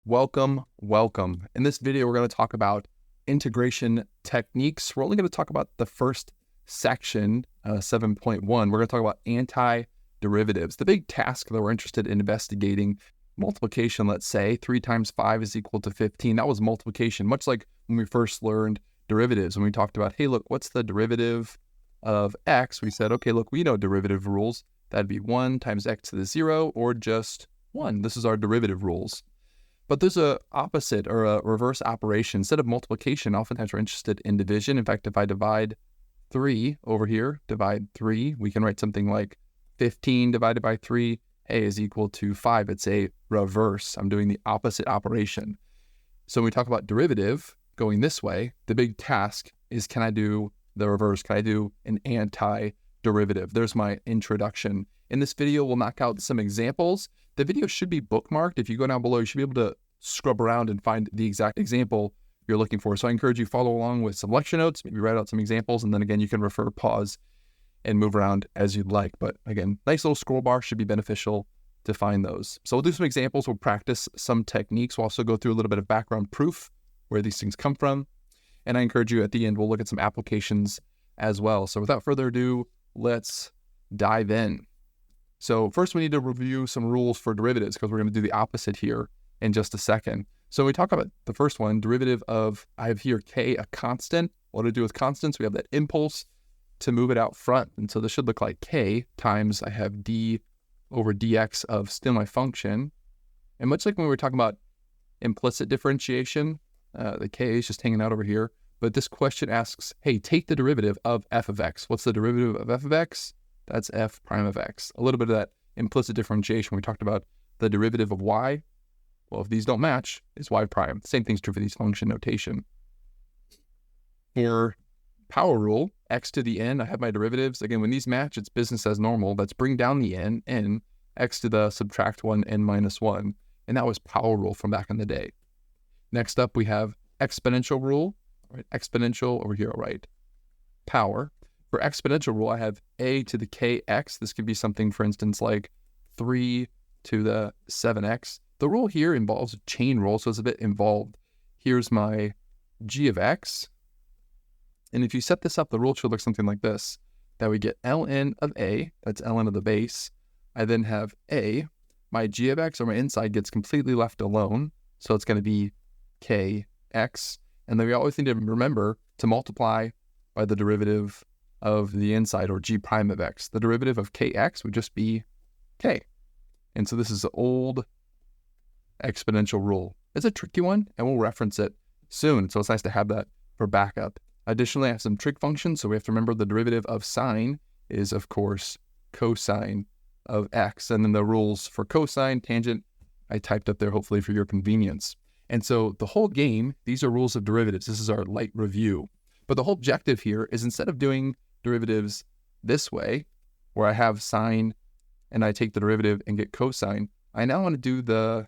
Welcome. In this video, we're going to talk about integration techniques. We're only going to talk about the first section, 7.1. We're going to talk about antiderivatives. The big task that we're interested in investigating, multiplication, let's say, 3 times 5 is equal to 15. That was multiplication, much like when we first learned derivatives. When we talked about, hey, look, what's the derivative of x? We said, okay, look, we know derivative rules. That'd be 1 times x to the 0 or just 1. This is our derivative rules. But there's a opposite or a reverse operation. Instead of multiplication, oftentimes we're interested in division. In fact, if I divide 3 over here, divide 3, we can write something like 15 divided by 3, a is equal to 5. It's a reverse. I'm doing the opposite operation. So when we talk about derivative going this way, the big task is, can I do the reverse? Can I do an antiderivative? There's my introduction. In this video, we'll knock out some examples. The video should be bookmarked. If you go down below, you should be able to scrub around and find the exact example you're looking for. So I encourage you to follow along with some lecture notes, maybe write out some examples, and then again, you can refer, pause, and move around as you'd like. But again, nice little scroll bar should be beneficial to find those. So we'll do some examples. We'll practice some techniques. We'll also go through a little bit of background proof, where these things come from. And I encourage you at the end, we'll look at some applications as well. So without further ado, let's dive in. So first we need to review some rules for derivatives because we're going to do the opposite here in just a second. So we talk about the first one, derivative of, I have here k, a constant. What do we do with constants? We have that impulse to move it out front. And so this should look like k times I have d over dx of still my function. And much like when we were talking about implicit differentiation, the k is just hanging out over here. But this question asks, hey, take the derivative of f of x. What's the derivative of f of x? That's f prime of x. A little bit of that implicit differentiation. We talked about the derivative of y. Well, if these don't match, it's y prime. Same thing's true for these function notation. For power rule, x to the n, I have my derivatives. Again, when these match, it's business as normal. Let's bring down the n, x to the subtract 1, n minus 1. And that was power rule from back in the day. Next up, we have exponential rule. Right? Exponential over here, right? Power. For exponential rule, I have a to the kx. This could be something, for instance, like 3 to the 7x. The rule here involves a chain rule, so it's a bit involved. Here's my g of x. And if you set this up, the rule should look something like this, that we get ln of a, that's ln of the base. I then have a, my g of x, or my inside, gets completely left alone. So it's going to be kx. And then we always need to remember to multiply by the derivative of the inside, or g prime of x. The derivative of kx would just be k. And so this is the old exponential rule. It's a tricky one, and we'll reference it soon. So it's nice to have that for backup. Additionally, I have some trig functions. So we have to remember the derivative of sine is, of course, cosine of x. And then the rules for cosine, tangent, I typed up there hopefully for your convenience. And so the whole game, these are rules of derivatives. This is our light review. But the whole objective here is, instead of doing derivatives this way, where I have sine and I take the derivative and get cosine, I now want to do the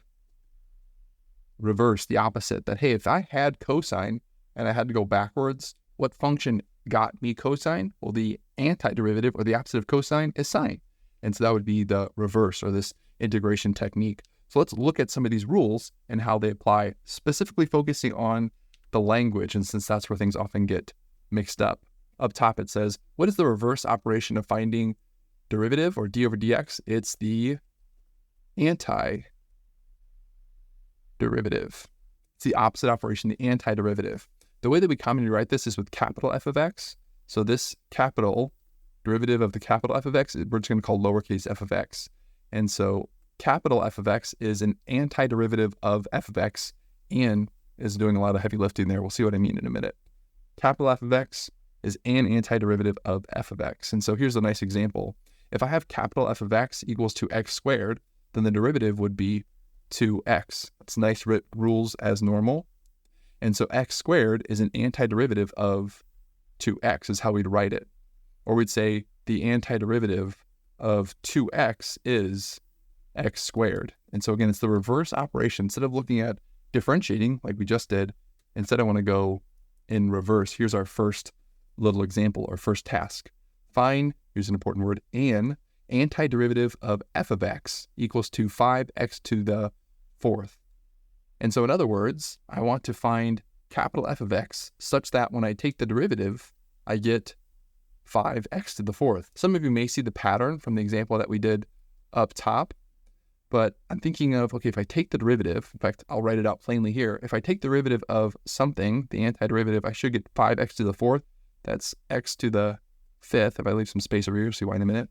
reverse, the opposite, that, hey, if I had cosine and I had to go backwards, what function got me cosine? Well, the antiderivative, or the opposite of cosine, is sine. And so that would be the reverse, or this integration technique. So let's look at some of these rules and how they apply, specifically focusing on the language, and since that's where things often get mixed up. Up top it says, what is the reverse operation of finding derivative, or d over dx? It's the antiderivative. It's the opposite operation, the antiderivative. The way that we commonly write this is with capital F of x. So this capital derivative of the capital F of x, we're just going to call lowercase f of x. And so capital F of x is an antiderivative of f of x, and is doing a lot of heavy lifting there. We'll see what I mean in a minute. Capital F of x is an antiderivative of f of x. And so here's a nice example. If I have capital F of x equals to x squared, then the derivative would be 2x. It's nice rules as normal. And so x squared is an antiderivative of 2x is how we'd write it. Or we'd say the antiderivative of 2x is x squared. And so again, it's the reverse operation. Instead of looking at differentiating like we just did, instead I want to go in reverse. Here's our first little example, our first task. Find, here's an important word, an antiderivative of f of x equals to 5x to the fourth. And so in other words, I want to find capital F of x such that when I take the derivative, I get 5x to the fourth. Some of you may see the pattern from the example that we did up top, but I'm thinking of, okay, if I take the derivative, in fact, I'll write it out plainly here. If I take the derivative of something, the antiderivative, I should get 5x to the fourth. That's x to the fifth. If I leave some space over here, see why in a minute.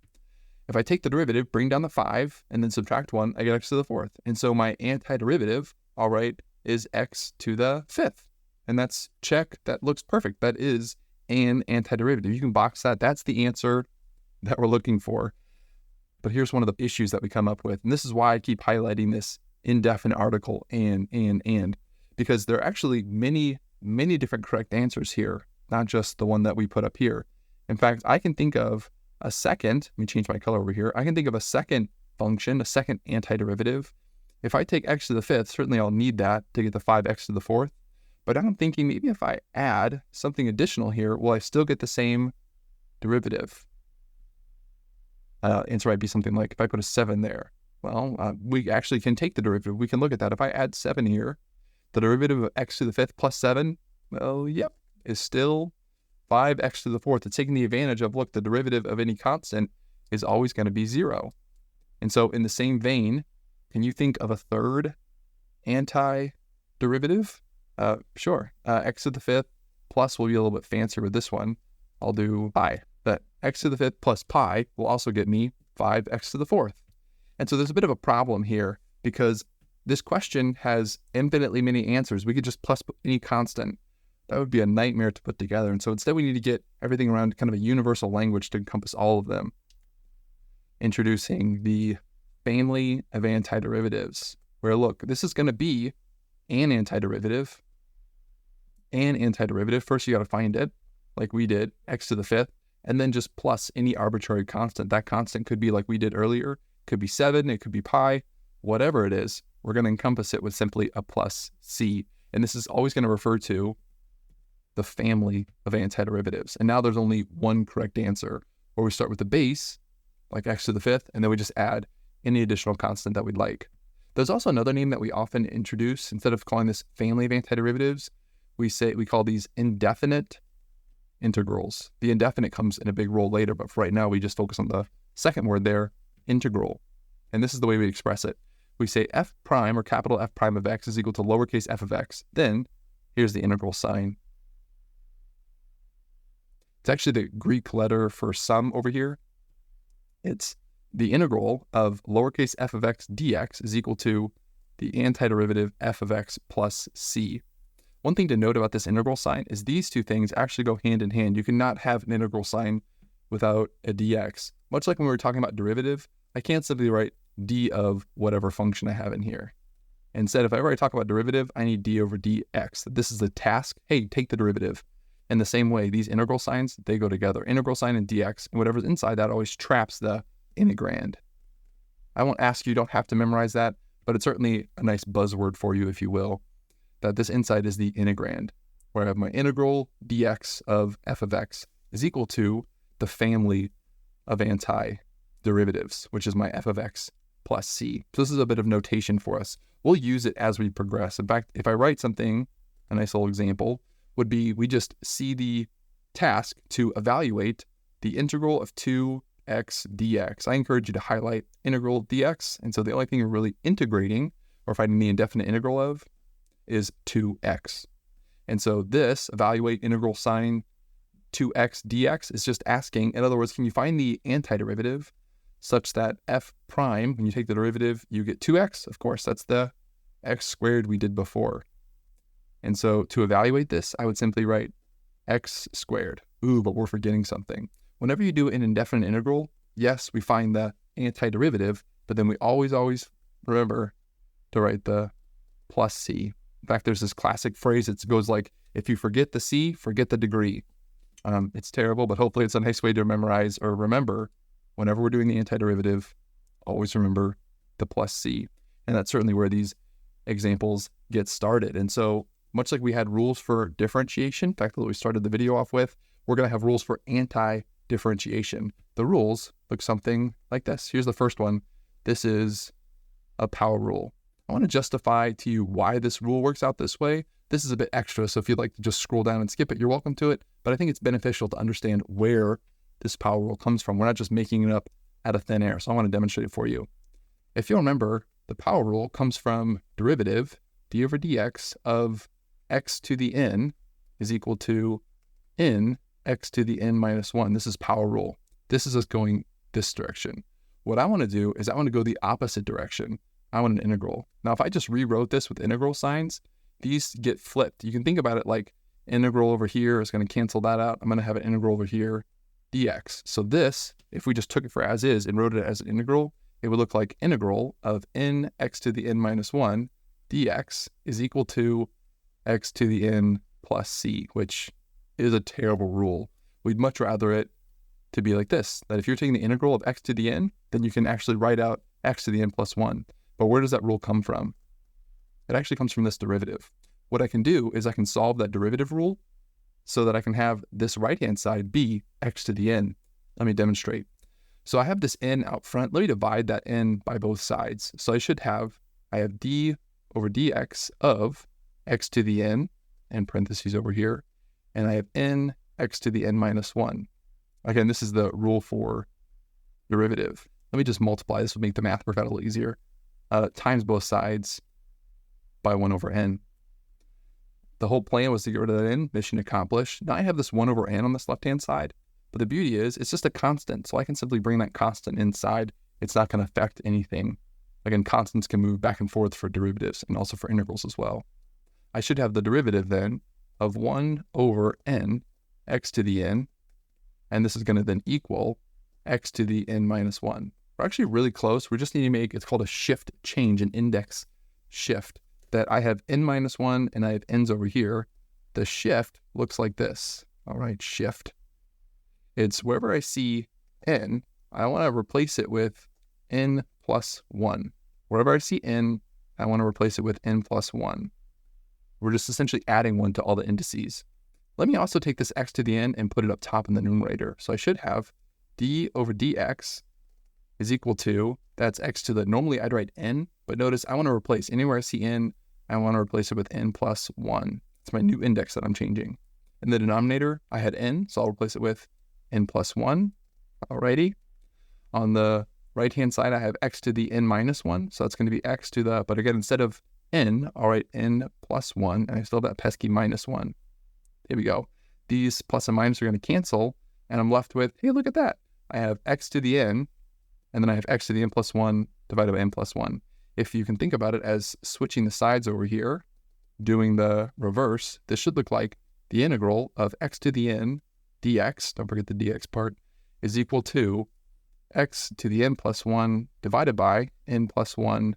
If I take the derivative, bring down the 5, and then subtract 1, I get x to the fourth. And so my antiderivative, all right, is x to the fifth. And that's check. That looks perfect. That is an antiderivative. You can box that. That's the answer that we're looking for. But here's one of the issues that we come up with. And this is why I keep highlighting this indefinite article and, because there are actually many, many different correct answers here, not just the one that we put up here. In fact, I can think of a second, let me change my color over here. I can think of a second function, a second antiderivative. If I take x to the fifth, certainly I'll need that to get the 5x to the fourth. But I'm thinking maybe if I add something additional here, will I still get the same derivative? Answer might be something like, if I put a 7 there, well, we actually can take the derivative. We can look at that. If I add 7 here, the derivative of x to the fifth plus 7, well, yep, is still 5x to the fourth. It's taking the advantage of, look, the derivative of any constant is always going to be 0. And so in the same vein, can you think of a third antiderivative? Sure. X to the fifth plus will be a little bit fancier with this one. I'll do pi. But x to the fifth plus pi will also get me 5x to the fourth. And so there's a bit of a problem here because this question has infinitely many answers. We could just plus any constant. That would be a nightmare to put together. And so instead we need to get everything around kind of a universal language to encompass all of them. Introducing the family of antiderivatives, where look, this is going to be an antiderivative. An antiderivative. First you got to find it, like we did, x to the fifth, and then just plus any arbitrary constant. That constant could be like we did earlier, could be 7, it could be pi, whatever it is. We're going to encompass it with simply a plus c. And this is always going to refer to the family of antiderivatives. And now there's only one correct answer, where we start with the base, like x to the fifth, and then we just add any additional constant that we'd like. There's also another name that we often introduce. Instead of calling this family of antiderivatives, we call these indefinite integrals. The indefinite comes in a big role later, but for right now, we just focus on the second word there, integral. And this is the way we express it. We say f prime, or capital F prime of x, is equal to lowercase f of x. Then here's the integral sign. It's actually the Greek letter for sum over here. It's the integral of lowercase f of x dx is equal to the antiderivative f of x plus c. One thing to note about this integral sign is these two things actually go hand in hand. You cannot have an integral sign without a dx. Much like when we were talking about derivative, I can't simply write d of whatever function I have in here. Instead, if I ever talk about derivative, I need d over dx. This is the task. Hey, take the derivative. In the same way, these integral signs, they go together. Integral sign and dx, and whatever's inside that always traps the integrand. I won't ask you, you don't have to memorize that, but it's certainly a nice buzzword for you, if you will, that this inside is the integrand, where I have my integral dx of f of x is equal to the family of antiderivatives, which is my f of x plus c. So this is a bit of notation for us. We'll use it as we progress. In fact, if I write something, a nice little example would be, we just see the task to evaluate the integral of 2x dx. I encourage you to highlight integral dx. And so the only thing we're really integrating, or finding the indefinite integral of, is 2x. And so this evaluate integral sign 2x dx is just asking, in other words, can you find the antiderivative such that f prime, when you take the derivative, you get 2x? Of course, that's the x squared we did before. And so to evaluate this, I would simply write x squared. Ooh, but we're forgetting something. Whenever you do an indefinite integral, yes, we find the antiderivative, but then we always remember to write the plus c. In fact, there's this classic phrase that goes like, if you forget the c, forget the degree. It's terrible, but hopefully it's a nice way to memorize or remember whenever we're doing the antiderivative, always remember the plus c. And that's certainly where these examples get started. And so much like we had rules for differentiation, in fact, that we started the video off with, we're going to have rules for anti-differentiation. The rules look something like this. Here's the first one. This is a power rule. I want to justify to you why this rule works out this way. This is a bit extra, so if you'd like to just scroll down and skip it, you're welcome to it. But I think it's beneficial to understand where this power rule comes from. We're not just making it up out of thin air, so I want to demonstrate it for you. If you'll remember, the power rule comes from derivative d over dx of x to the n is equal to n x to the n minus 1. This is power rule. This is us going this direction. What I want to do is I want to go the opposite direction. I want an integral. Now, if I just rewrote this with integral signs, these get flipped. You can think about it like integral over here is going to cancel that out. I'm going to have an integral over here, dx. So this, if we just took it for as is and wrote it as an integral, it would look like integral of n x to the n minus 1 dx is equal to x to the n plus c, which is a terrible rule. We'd much rather it to be like this, that if you're taking the integral of x to the n, then you can actually write out x to the n plus 1. But where does that rule come from? It actually comes from this derivative. What I can do is I can solve that derivative rule so that I can have this right-hand side be x to the n. Let me demonstrate. So I have this n out front. Let me divide that n by both sides. So I have d over dx of x to the n, and parentheses over here, and I have n x to the n minus 1. Again, this is the rule for derivative. Let me just multiply. This will make the math work out a little easier. Times both sides by 1 over n. The whole plan was to get rid of that n, mission accomplished. Now I have this 1 over n on this left-hand side, but the beauty is it's just a constant, so I can simply bring that constant inside. It's not going to affect anything. Again, constants can move back and forth for derivatives and also for integrals as well. I should have the derivative then of 1 over n x to the n, and this is going to then equal x to the n minus 1. We're actually really close. We just need to make, it's called a shift change, an index shift, that I have n minus 1 and I have n's over here. The shift looks like this. All right, shift. It's wherever I see n, I want to replace it with n plus 1. Wherever I see n, I want to replace it with n plus 1. We're just essentially adding 1 to all the indices. Let me also take this x to the n and put it up top in the numerator. So I should have d over dx is equal to, that's x to the, normally I'd write n, but notice I want to replace, anywhere I see n, I want to replace it with n plus 1. It's my new index that I'm changing. In the denominator, I had n, so I'll replace it with n plus 1. Alrighty. On the right-hand side, I have x to the n minus 1, so that's going to be x to the, but again, instead of n, I'll write n plus 1, and I still have that pesky minus 1. Here we go. These plus and minus are going to cancel, and I'm left with, hey, look at that. I have x to the n, and then I have x to the n plus 1 divided by n plus 1. If you can think about it as switching the sides over here, doing the reverse, this should look like the integral of x to the n dx, don't forget the dx part, is equal to x to the n plus 1 divided by n plus 1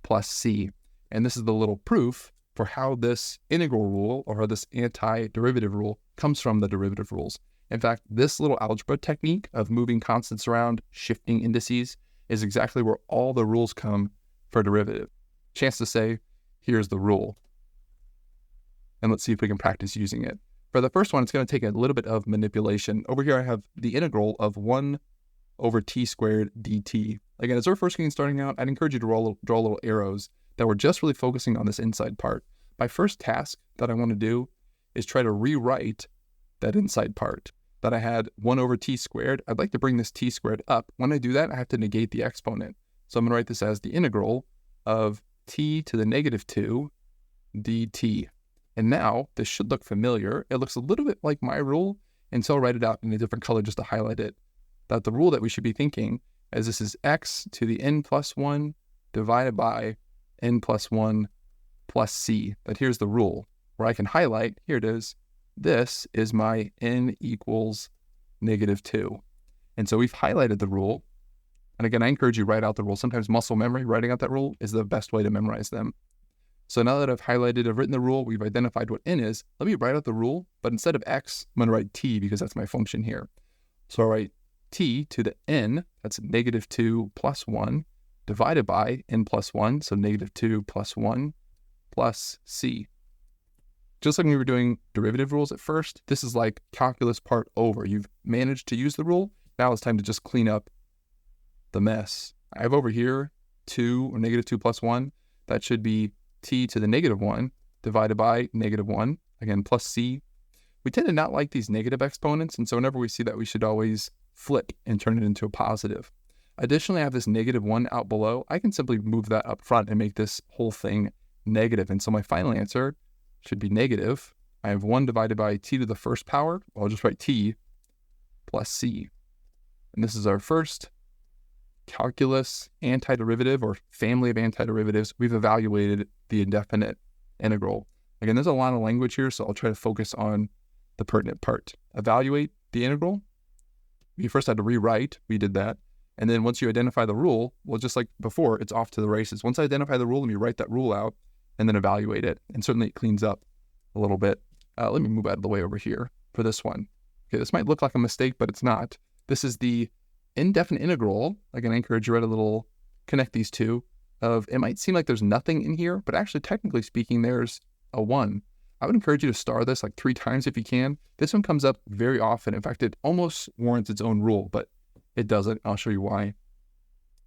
plus c. And this is the little proof for how this integral rule or how this antiderivative rule comes from the derivative rules. In fact, this little algebra technique of moving constants around, shifting indices, is exactly where all the rules come for derivative. Chance to say, here's the rule. And let's see if we can practice using it. For the first one, it's going to take a little bit of manipulation. Over here, I have the integral of 1 over t squared dt. Again, as we're first getting starting out, I'd encourage you to draw little arrows that we're just really focusing on this inside part. My first task that I want to do is try to rewrite that inside part that I had 1 over t squared. I'd like to bring this t squared up. When I do that, I have to negate the exponent. So I'm going to write this as the integral of t to the negative 2 dt. And now this should look familiar. It looks a little bit like my rule, and so I'll write it out in a different color just to highlight it. That the rule that we should be thinking as this is x to the n plus 1 divided by n plus 1 plus c. But here's the rule where I can highlight, here it is, this is my n equals negative 2. And so we've highlighted the rule. And again, I encourage you to write out the rule. Sometimes muscle memory, writing out that rule is the best way to memorize them. So now that I've highlighted, I've written the rule, we've identified what n is, let me write out the rule, but instead of x, I'm going to write t because that's my function here. So I'll write t to the n, that's negative 2 plus 1, divided by n plus 1, so negative 2 plus 1, plus c. Just like we were doing derivative rules at first, this is like calculus part over. You've managed to use the rule, now it's time to just clean up the mess. I have over here 2 or negative 2 plus 1. that should be t to the -1 divided by -1, again, plus c. We tend to not like these negative exponents, and so whenever we see that, we should always flip and turn it into a positive. Additionally, I have this -1 out below. I can simply move that up front and make this whole thing negative. And so my final answer should be negative. I have 1 divided by t to the first power. I'll just write t plus c. And this is our first calculus antiderivative or family of antiderivatives. We've evaluated the indefinite integral. Again, there's a lot of language here, so I'll try to focus on the pertinent part. Evaluate the integral. You first had to rewrite. We did that. And then once you identify the rule, well, just like before, it's off to the races. Once I identify the rule, let me write that rule out and then evaluate it. And certainly it cleans up a little bit. Let me move out of the way over here for this one. Okay, this might look like a mistake, but it's not. This is the indefinite integral. Again, I encourage you to write a little, connect these two. It might seem like there's nothing in here, but actually, technically speaking, there's a 1. I would encourage you to star this like 3 times if you can. This one comes up very often. In fact, it almost warrants its own rule, but it doesn't. I'll show you why.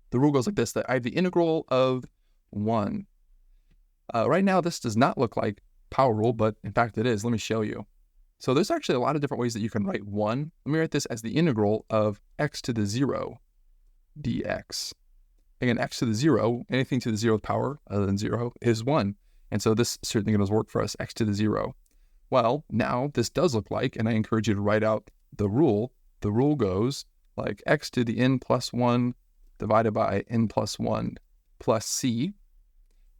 The rule goes like this, that I have the integral of 1. Right now, this does not look like power rule, but in fact it is. Let me show you. So there's actually a lot of different ways that you can write 1. Let me write this as the integral of x to the 0 dx. Again, x to the 0, anything to the 0th power other than 0 is 1. And so this certainly going to work for us, x to the 0. Well, now this does look like, and I encourage you to write out the rule. The rule goes like x to the n plus 1 divided by n plus 1 plus c,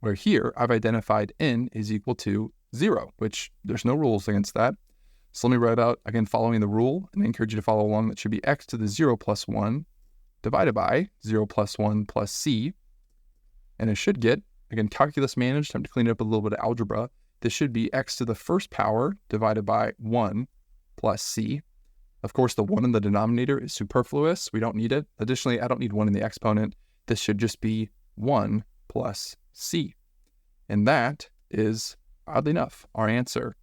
where here I've identified n is equal to 0, which there's no rules against that. So let me write out, again, following the rule, and I encourage you to follow along. That should be x to the 0 plus 1 divided by 0 plus 1 plus c. And it should get, again, calculus managed. Time to clean it up a little bit of algebra. This should be x to the first power divided by 1 plus c. Of course, the 1 in the denominator is superfluous. We don't need it. Additionally, I don't need 1 in the exponent. This should just be 1 plus c. And that is, oddly enough, our answer.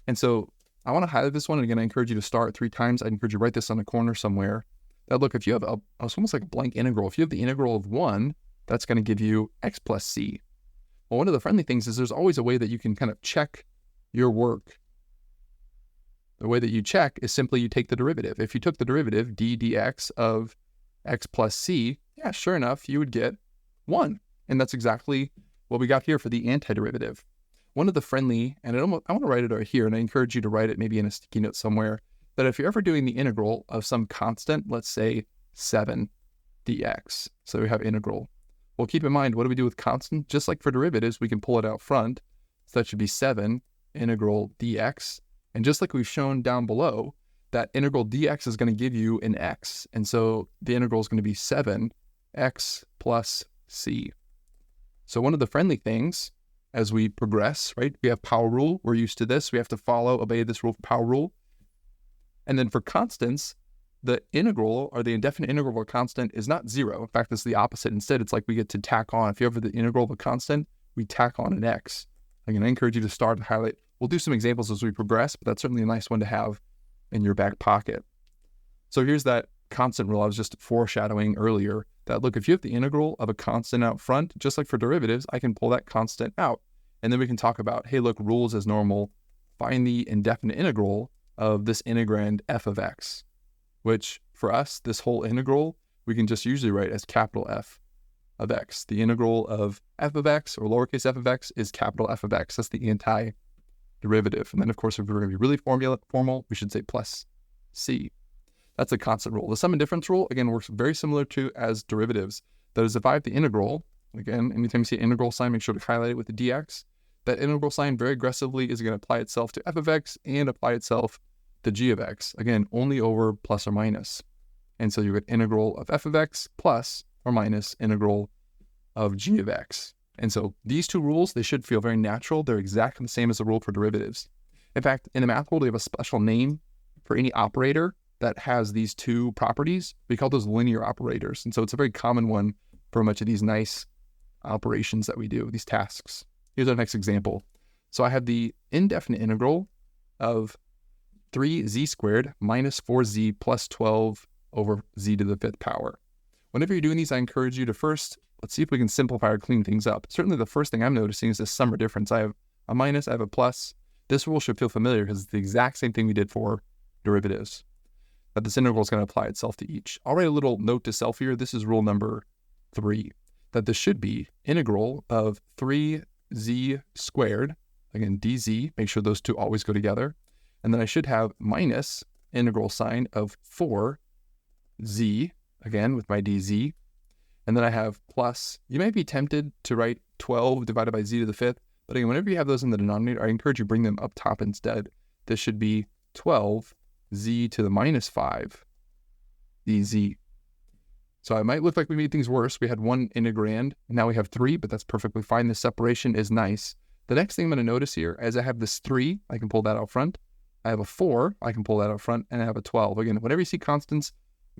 And so I want to highlight this one. And again, I encourage you to star it 3 times. I encourage you to write this on the corner somewhere. Now, look, if you have it's almost like a blank integral. If you have the integral of 1, that's going to give you x plus c. Well, one of the friendly things is there's always a way that you can kind of check your work. The way that you check is simply you take the derivative. If you took the derivative, d dx of x plus c, yeah, sure enough, you would get 1. And that's exactly what we got here for the antiderivative. One of the friendly, and I want to write it right here, and I encourage you to write it maybe in a sticky note somewhere, that if you're ever doing the integral of some constant, let's say 7 dx, so we have integral. Well, keep in mind, what do we do with constant? Just like for derivatives, we can pull it out front. So that should be 7 integral dx. And just like we've shown down below, that integral dx is going to give you an x. And so the integral is going to be 7x plus c. So one of the friendly things as we progress, right, we have power rule. We're used to this. We have to obey this rule for power rule. And then for constants, the integral or the indefinite integral of a constant is not 0. In fact, it's the opposite. Instead, it's like we get to tack on. If you have the integral of a constant, we tack on an x. Again, I encourage you to start and highlight. We'll do some examples as we progress, but that's certainly a nice one to have in your back pocket. So here's that constant rule I was just foreshadowing earlier, that look, if you have the integral of a constant out front, just like for derivatives, I can pull that constant out. And then we can talk about, hey, look, rules as normal. Find the indefinite integral of this integrand f of x, which for us, this whole integral, we can just usually write as capital F of x. The integral of f of x or lowercase f of x is capital F of x. That's the antiderivative. And then, of course, if we're going to be really formal, we should say plus c. That's a constant rule. The sum and difference rule, again, works very similar to as derivatives. That is, if I have the integral, again, anytime you see an integral sign, make sure to highlight it with the dx. That integral sign very aggressively is going to apply itself to f of x and apply itself to g of x. Again, only over plus or minus. And so you get integral of f of x plus or minus integral of g of x. And so these two rules, they should feel very natural. They're exactly the same as the rule for derivatives. In fact, in the math world, we have a special name for any operator that has these two properties. We call those linear operators. And so it's a very common one for much of these nice operations that we do, these tasks. Here's our next example. So I have the indefinite integral of 3z squared minus 4z plus 12 over z to the 5th power. Whenever you're doing these, I encourage you to first let's see if we can simplify or clean things up. Certainly the first thing I'm noticing is this sum or difference. I have a minus, I have a plus. This rule should feel familiar because it's the exact same thing we did for derivatives, that this integral is going to apply itself to each. I'll write a little note to self here. This is rule number 3, that this should be integral of 3z squared, again, dz, make sure those two always go together. And then I should have minus integral sign of 4z, again, with my dz. And then I have plus, you might be tempted to write 12 divided by z to the 5th, but again, whenever you have those in the denominator, I encourage you bring them up top instead. This should be 12z to the minus 5 dz. So it might look like we made things worse. We had one integrand, and now we have 3, but that's perfectly fine. This separation is nice. The next thing I'm going to notice here, as I have this 3, I can pull that out front. I have a 4, I can pull that out front, and I have a 12. Again, whenever you see constants,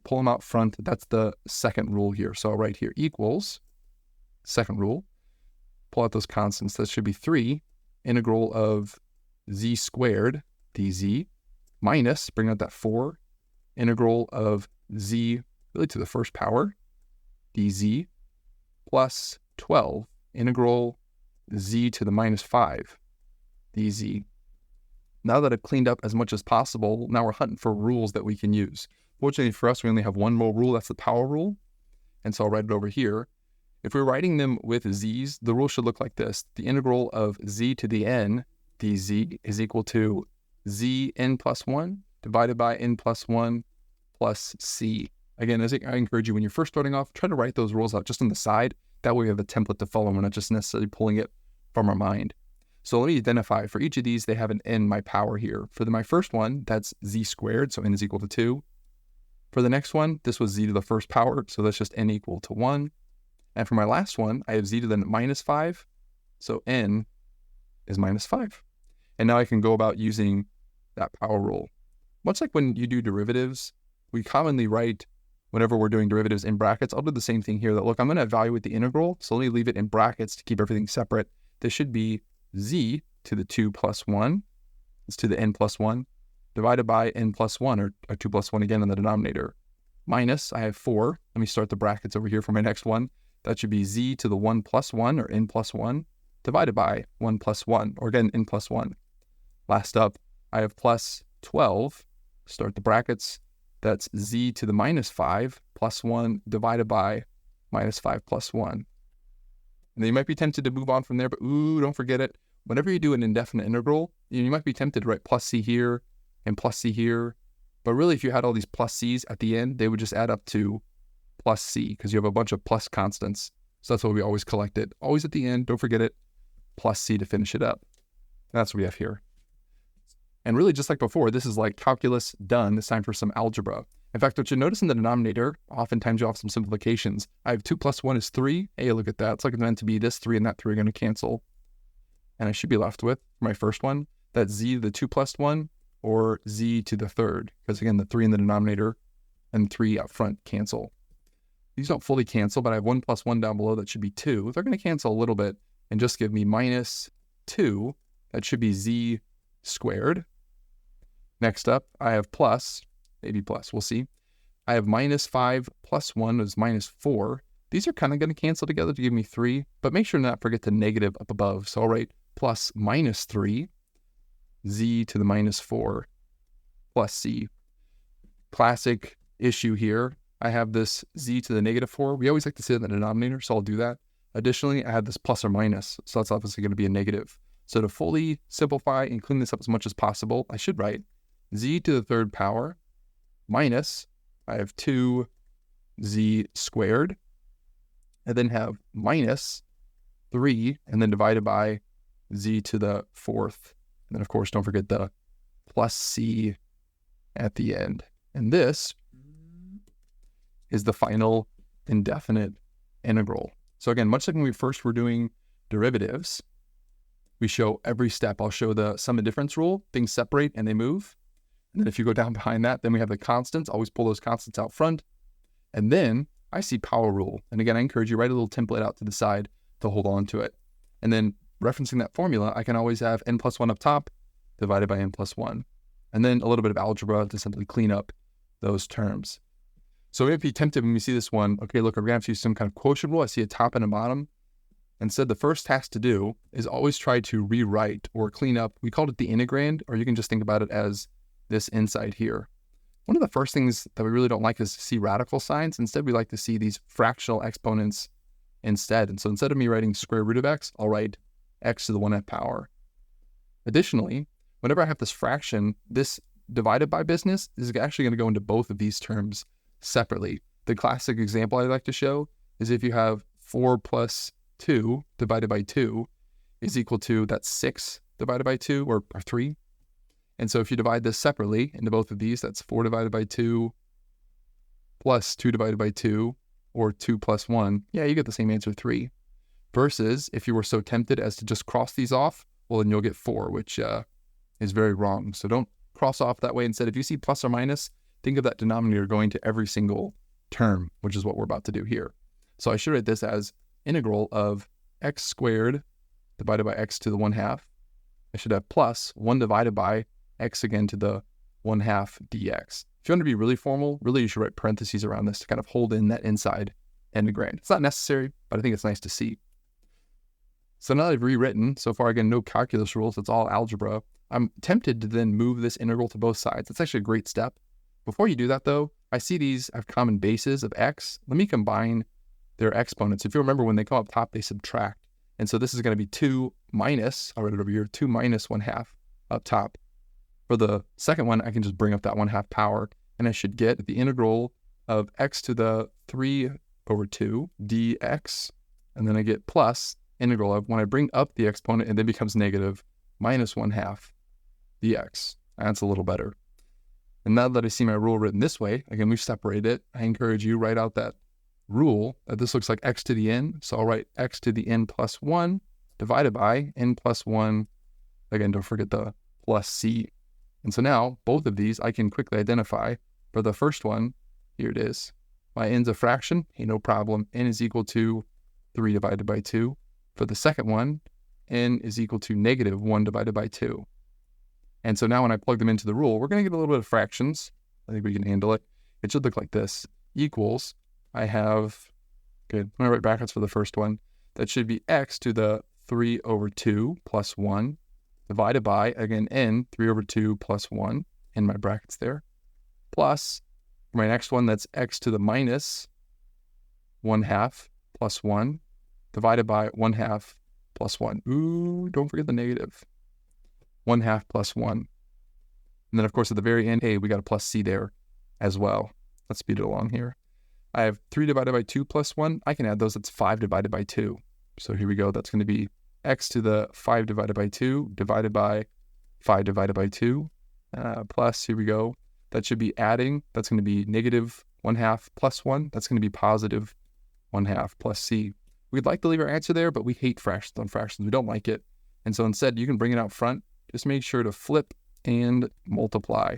pull them out front. That's the second rule here. So I'll write here equals, second rule, pull out those constants. That should be 3 integral of z squared dz minus, bring out that 4, integral of z really to the first power dz plus 12 integral z to the minus 5 dz. Now that I've cleaned up as much as possible, now we're hunting for rules that we can use. Fortunately for us, we only have one more rule, that's the power rule. And so I'll write it over here. If we're writing them with z's, the rule should look like this. The integral of z to the n dz is equal to z n plus 1 divided by n plus 1 plus c. Again, as I encourage you, when you're first starting off, try to write those rules out just on the side. That way we have a template to follow. We're not just necessarily pulling it from our mind. So let me identify, for each of these, they have an n my power here. For my first one, that's z squared, so n is equal to 2. For the next one, this was z to the first power, so that's just n equal to 1. And for my last one, I have z to the minus 5, so n is minus 5. And now I can go about using that power rule. Much like when you do derivatives, we commonly write, whenever we're doing derivatives in brackets, I'll do the same thing here, that look, I'm going to evaluate the integral, so let me leave it in brackets to keep everything separate. This should be z to the 2 plus 1, it's to the n plus 1, divided by n plus 1, or 2 plus 1 again in the denominator, minus, I have 4. Let me start the brackets over here for my next one. That should be z to the 1 plus 1, or n plus 1, divided by 1 plus 1, or again, n plus 1. Last up, I have plus 12, start the brackets, that's z to the minus 5 plus 1 divided by minus 5 plus 1. And then you might be tempted to move on from there, but ooh, don't forget it. Whenever you do an indefinite integral, you might be tempted to write plus c here and plus c here. But really, if you had all these plus c's at the end, they would just add up to plus c because you have a bunch of plus constants. So that's why we always collect it. Always at the end, don't forget it, plus c to finish it up. That's what we have here. And really, just like before, this is like calculus done. It's time for some algebra. In fact, what you notice in the denominator, oftentimes you'll have some simplifications. I have 2 plus 1 is 3. Hey, look at that. It's like it's meant to be this 3 and that 3 are going to cancel. And I should be left with my first one, that's z to the 2 plus 1, or z to the 3rd. Because again, the 3 in the denominator and 3 up front cancel. These don't fully cancel, but I have 1 plus 1 down below. That should be 2. They're going to cancel a little bit and just give me minus 2. That should be z squared. Next up, I have plus, maybe plus, we'll see. I have minus 5 plus 1 is minus 4. These are kind of going to cancel together to give me 3, but make sure not forget the negative up above. So I'll write plus minus 3, z to the minus 4, plus c. Classic issue here. I have this z to the negative 4. We always like to sit in the denominator, so I'll do that. Additionally, I have this plus or minus, so that's obviously going to be a negative. So to fully simplify and clean this up as much as possible, I should write z to the 3rd power minus, I have 2z squared, and then have minus 3, and then divided by z to the 4th. And then, of course, don't forget the plus c at the end. And this is the final indefinite integral. So again, much like when we first were doing derivatives, we show every step. I'll show the sum and difference rule. Things separate and they move. And then if you go down behind that, then we have the constants. Always pull those constants out front. And then I see power rule. And again, I encourage you, write a little template out to the side to hold on to it. And then referencing that formula, I can always have n plus 1 up top divided by n plus 1. And then a little bit of algebra to simply clean up those terms. So if you're tempted when you see this one, okay, look, we're going to have to use some kind of quotient rule. I see a top and a bottom. Instead, the first task to do is always try to rewrite or clean up. We called it the integrand, or you can just think about it as this inside here. One of the first things that we really don't like is to see radical signs. Instead, we like to see these fractional exponents instead. And so instead of me writing square root of x, I'll write x to the 1/2 power. Additionally, whenever I have this fraction, this divided by business is actually going to go into both of these terms separately. The classic example I like to show is if you have 4 plus 2 divided by 2 is equal to, that's 6 divided by 2, or 3. And so if you divide this separately into both of these, that's 4 divided by 2 plus 2 divided by 2, or 2 plus 1. Yeah, you get the same answer, 3. Versus if you were so tempted as to just cross these off, well, then you'll get 4, which is very wrong. So don't cross off that way. Instead, if you see plus or minus, think of that denominator going to every single term, which is what we're about to do here. So I should write this as integral of x squared divided by x to the 1/2. I should have plus 1 divided by x again to the 1/2 dx. If you want to be really formal, really you should write parentheses around this to kind of hold in that inside integrand. It's not necessary, but I think it's nice to see. So now that I've rewritten, so far again, no calculus rules, it's all algebra. I'm tempted to then move this integral to both sides. It's actually a great step. Before you do that though, I see these have common bases of x. Let me combine their exponents. If you remember, when they come up top, they subtract. And so this is going to be 2 minus, I'll write it over here, 2 minus 1/2 up top. For the second one, I can just bring up that 1/2 power, and I should get the integral of x to the 3/2 dx, and then I get plus integral of, when I bring up the exponent, it then becomes negative, minus 1/2 dx. That's a little better. And now that I see my rule written this way, again, we've separated it. I encourage you, write out that rule that this looks like x to the n. So I'll write x to the n plus 1 divided by n plus 1. Again, don't forget the plus c. And so now both of these I can quickly identify. For the first one, here it is. My n's a fraction, hey, no problem. N is equal to 3 divided by 2. For the second one, n is equal to negative 1 divided by 2. And so now when I plug them into the rule, we're going to get a little bit of fractions. I think we can handle it. It should look like this. Equals, I have, good, I'm going to write brackets for the first one. That should be x to the 3/2 plus 1 divided by, again, n, 3/2 plus 1 in my brackets there. Plus, for my next one, that's x to the minus 1/2 plus 1 divided by 1/2 plus 1. Ooh, don't forget the negative. 1/2 plus 1. And then, of course, at the very end, hey, we got a plus c there as well. Let's speed it along here. I have 3 divided by 2 plus 1. I can add those. That's 5 divided by 2. So here we go. That's going to be x to the 5 divided by 2 divided by 5 divided by 2. Plus, here we go. That should be adding. That's going to be negative 1/2 plus 1. That's going to be positive 1/2 plus c. We'd like to leave our answer there, but we hate fractions on fractions. We don't like it. And so instead, you can bring it out front. Just make sure to flip and multiply.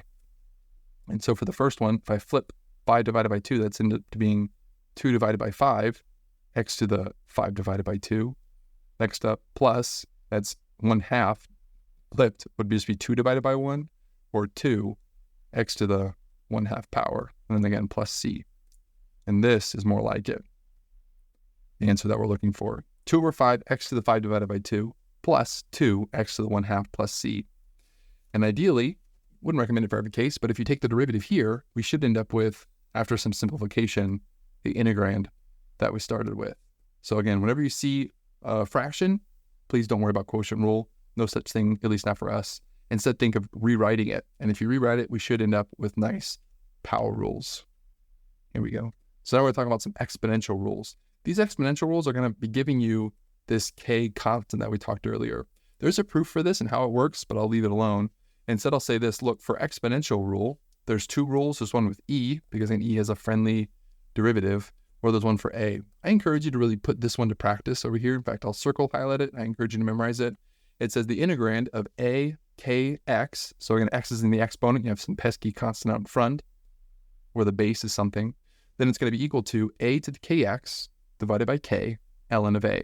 And so for the first one, if I flip 5 divided by 2, that's into being 2 divided by 5, x to the 5 divided by 2. Next up, plus, that's 1/2 flipped would just be 2 divided by 1, or 2, x to the 1/2 power, and then again, plus c. And this is more like it, the answer that we're looking for. 2/5, x to the 5 divided by 2, plus 2, x to the 1/2 plus c. And ideally, wouldn't recommend it for every case, but if you take the derivative here, we should end up with, after some simplification, the integrand that we started with. So again, whenever you see a fraction, please don't worry about quotient rule. No such thing, at least not for us. Instead, think of rewriting it. And if you rewrite it, we should end up with nice power rules. Here we go. So now we're talking about some exponential rules. These exponential rules are going to be giving you this k constant that we talked earlier. There's a proof for this and how it works, but I'll leave it alone. Instead, I'll say this. Look, for exponential rule, there's 2 rules. There's one with e, because then e has a friendly derivative, or there's one for a. I encourage you to really put this one to practice over here. In fact, I'll circle highlight it. I encourage you to memorize it. It says the integrand of a kx. So again, x is in the exponent. You have some pesky constant out in front, where the base is something. Then it's going to be equal to a to the kx divided by k, ln of a.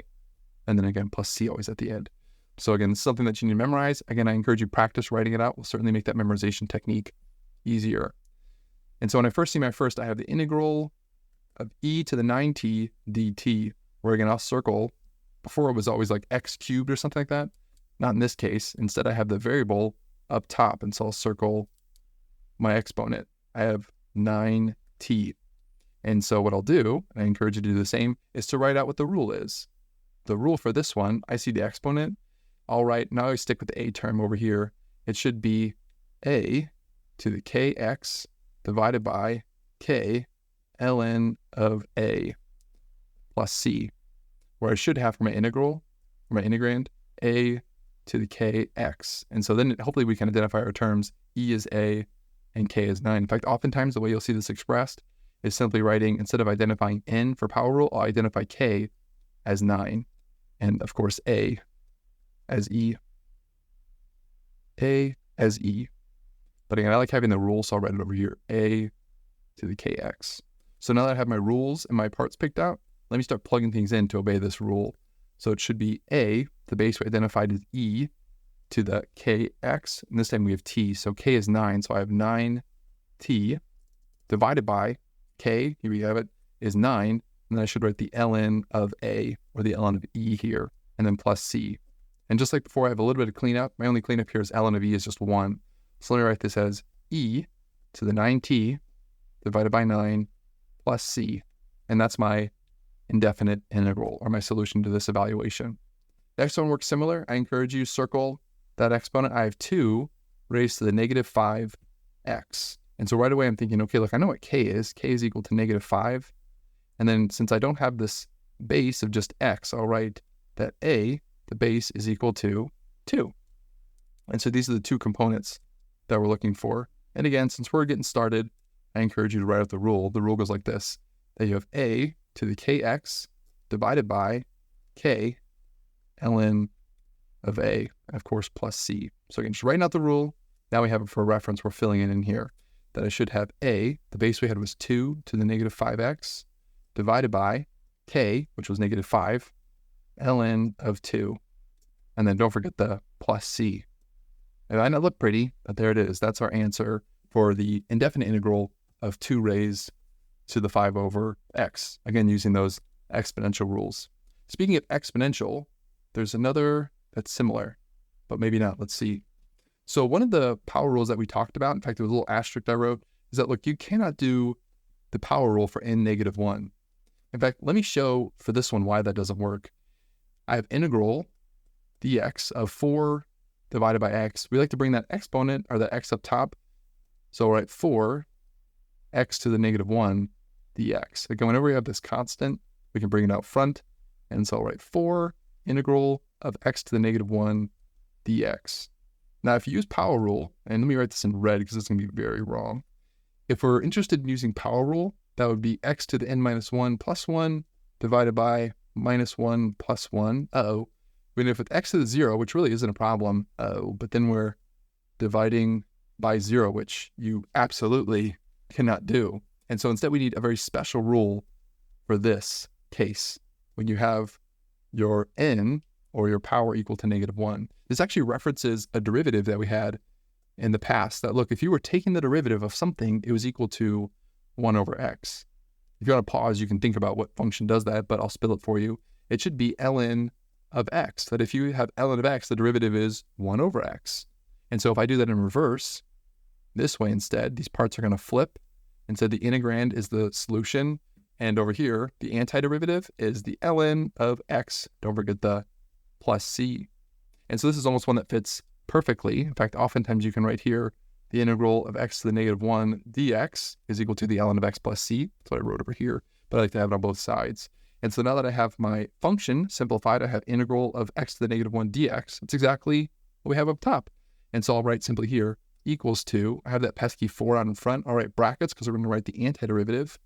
And then again, plus c always at the end. So again, this is something that you need to memorize. Again, I encourage you to practice writing it out. We'll certainly make that memorization technique easier. And so when I first see my first, I have the integral of e to the 9t dt, where again, I'll circle. Before it was always like x cubed or something like that. Not in this case. Instead, I have the variable up top, and so I'll circle my exponent. I have 9t. And so what I'll do, and I encourage you to do the same, is to write out what the rule is. The rule for this one, I see the exponent. All right, now I stick with the a term over here. It should be a to the kx divided by k ln of a plus c, where I should have for my integral, for my integrand, a to the kx. And so then hopefully we can identify our terms. E is a and k is 9. In fact, oftentimes the way you'll see this expressed is simply writing, instead of identifying n for power rule, I'll identify k as 9. And of course, a as e. A as e. But again, I like having the rule, so I'll write it over here. A to the kx. So now that I have my rules and my parts picked out, let me start plugging things in to obey this rule. So it should be a, the base we identified as e, to the kx. And this time we have t, so k is 9. So I have 9t divided by k, here we have it, is 9. And then I should write the ln of a, or the ln of e here, and then plus c. And just like before, I have a little bit of cleanup. My only cleanup here is ln of e is just 1. So let me write this as e to the 9t divided by 9 plus c. And that's my indefinite integral, or my solution to this evaluation. The next one works similar. I encourage you to circle that exponent. I have 2 raised to the negative 5x. And so right away I'm thinking, okay, look, I know what k is. K is equal to negative 5. And then since I don't have this base of just x, I'll write that a, the base, is equal to 2. And so these are the 2 components that we're looking for. And again, since we're getting started, I encourage you to write out the rule. The rule goes like this, that you have a to the kx divided by k ln of a, and of course, plus c. So again, just writing out the rule. Now we have it for reference. We're filling it in here. That I should have a, the base we had was 2 to the negative 5x, divided by k, which was negative 5, ln of 2. And then don't forget the plus c. It might not look pretty, but there it is. That's our answer for the indefinite integral of 2 raised to the 5 over x. Again, using those exponential rules. Speaking of exponential, there's another that's similar, but maybe not. Let's see. So one of the power rules that we talked about, in fact, there was a little asterisk I wrote, is that, look, you cannot do the power rule for n negative 1. In fact, let me show for this one why that doesn't work. I have integral dx of 4 divided by x. We like to bring that exponent, or that x up top. So I'll write 4 x to the negative 1 dx. Again, whenever we have this constant, we can bring it out front. And so I'll write 4 integral of x to the negative 1 dx. Now, if you use power rule, and let me write this in red because it's going to be very wrong. If we're interested in using power rule, that would be x to the n minus 1 plus 1 divided by minus 1 plus 1. But if it's x to the 0, which really isn't a problem, but then we're dividing by 0, which you absolutely cannot do. And so instead we need a very special rule for this case. When you have your n, or your power, equal to negative 1. This actually references a derivative that we had in the past, that, look, if you were taking the derivative of something, it was equal to 1 over x. If you want to pause, you can think about what function does that, but I'll spill it for you. It should be ln of x, that if you have ln of x, the derivative is 1 over x. And so if I do that in reverse, this way instead, these parts are going to flip. And so the integrand is the solution. And over here, the antiderivative is the ln of x. Don't forget the plus c. And so this is almost one that fits perfectly. In fact, oftentimes you can write here the integral of x to the negative 1 dx is equal to the ln of x plus c. That's what I wrote over here, but I like to have it on both sides. And so now that I have my function simplified, I have integral of x to the negative 1 dx. That's exactly what we have up top. And so I'll write simply here equals to, I have that pesky 4 out in front. I'll write brackets because we're going to write the antiderivative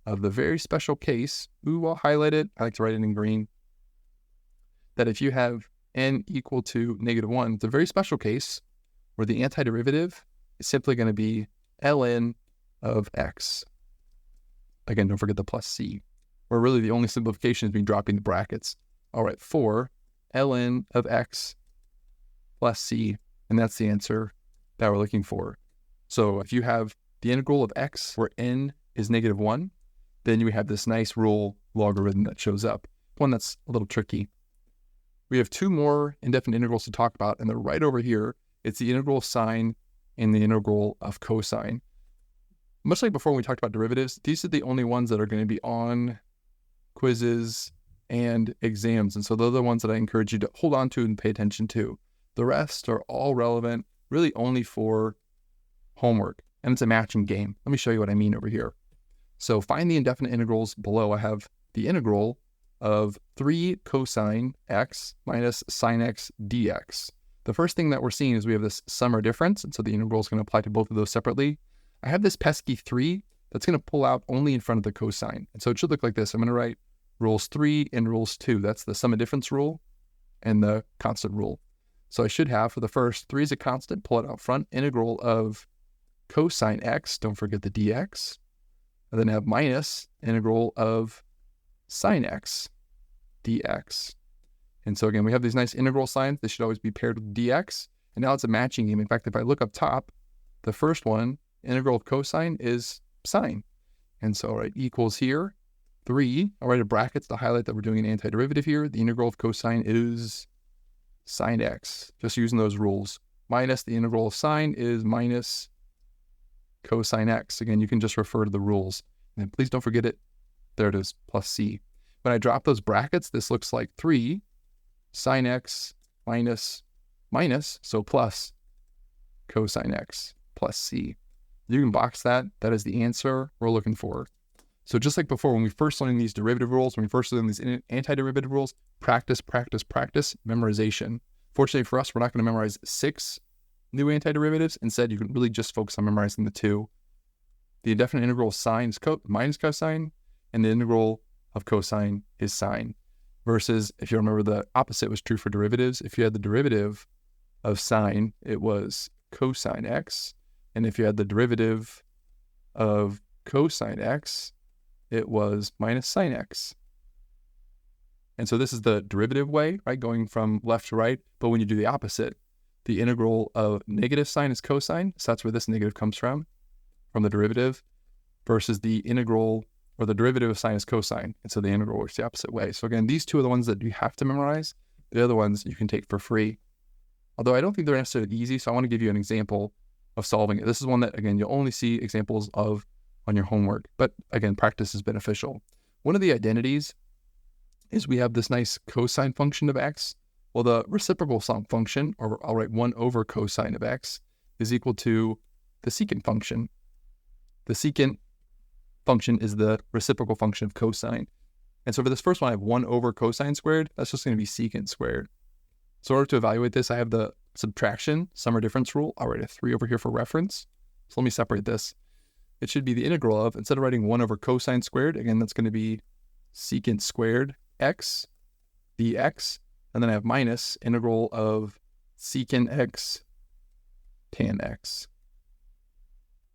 of the very special case. I'll highlight it. I like to write it in green. That if you have n equal to negative 1, it's a very special case where the antiderivative is simply going to be ln of x. Again, don't forget the plus c, where really the only simplification is me dropping the brackets. All right, 4 ln of x plus c, and that's the answer that we're looking for. So if you have the integral of x where n is -1, then you have this nice rule logarithm that shows up, one that's a little tricky. We have two more indefinite integrals to talk about, and they're right over here. It's the integral of sine and the integral of cosine. Much like before when we talked about derivatives, these are the only ones that are going to be on quizzes and exams. And so those are the ones that I encourage you to hold on to and pay attention to. The rest are all relevant, really only for homework. And it's a matching game. Let me show you what I mean over here. So find the indefinite integrals below. I have the integral of 3 cosine x minus sine x dx. The first thing that we're seeing is we have this sum or difference, and so the integral is going to apply to both of those separately. I have this pesky 3 that's going to pull out only in front of the cosine. And so it should look like this. I'm going to write rules 3 and rules 2. That's the sum of difference rule and the constant rule. So I should have, for the first, 3 is a constant, pull it out front, integral of cosine x, don't forget the dx, and then have minus integral of sine x dx. And so again, we have these nice integral signs. They should always be paired with dx. And now it's a matching game. In fact, if I look up top, the first one, integral of cosine, is sine. And so I'll write equals here, 3. I'll write a brackets to highlight that we're doing an antiderivative here. The integral of cosine is sine x, just using those rules. Minus the integral of sine is minus cosine x. Again, you can just refer to the rules. And please don't forget it. There it is, plus c. When I drop those brackets, this looks like 3 sine x minus, so plus cosine x plus c. You can box that. That is the answer we're looking for. So just like before, when we first learned these derivative rules, when we first learned these antiderivative rules, practice, memorization. Fortunately for us, we're not going to memorize 6 new antiderivatives. Instead, you can really just focus on memorizing the 2. The indefinite integral of sine is minus cosine, and the integral of cosine is sine. Versus, if you remember, the opposite was true for derivatives. If you had the derivative of sine, it was cosine x. And if you had the derivative of cosine x, it was minus sine x. And so this is the derivative way, right, going from left to right. But when you do the opposite, the integral of negative sine is cosine. So that's where this negative comes from the derivative, versus the integral, or the derivative of sine is cosine. And so the integral works the opposite way. So again, these two are the ones that you have to memorize. The other ones you can take for free. Although I don't think they're necessarily easy, so I want to give you an example of solving it. This is one that, again, you'll only see examples of on your homework. But again, practice is beneficial. One of the identities is we have this nice cosine function of x. Well, the reciprocal function, or I'll write 1 over cosine of x, is equal to the secant function. The secant function is the reciprocal function of cosine. And so for this first one, I have 1 over cosine squared. That's just going to be secant squared. So in order to evaluate this, I have the subtraction, sum or difference rule. I'll write a 3 over here for reference. So let me separate this. It should be the integral of, instead of writing 1 over cosine squared, again, that's going to be secant squared x dx. And then I have minus integral of secant x tan x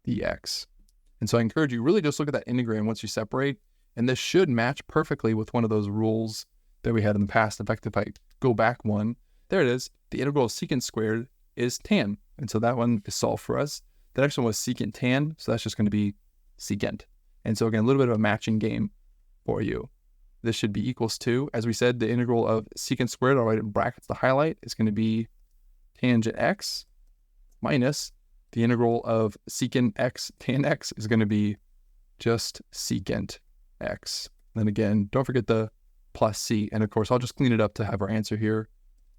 dx. And so I encourage you, really just look at that integrand once you separate, and this should match perfectly with one of those rules that we had in the past. In fact, if I go back one, there it is. The integral of secant squared is tan. And so that one is solved for us. The next one was secant tan, so that's just going to be secant. And so again, a little bit of a matching game for you. This should be equals to, as we said, the integral of secant squared, I'll write it in brackets to highlight, is going to be tangent x minus the integral of secant x tan x is going to be just secant x. Then again, don't forget the plus c. And of course, I'll just clean it up to have our answer here.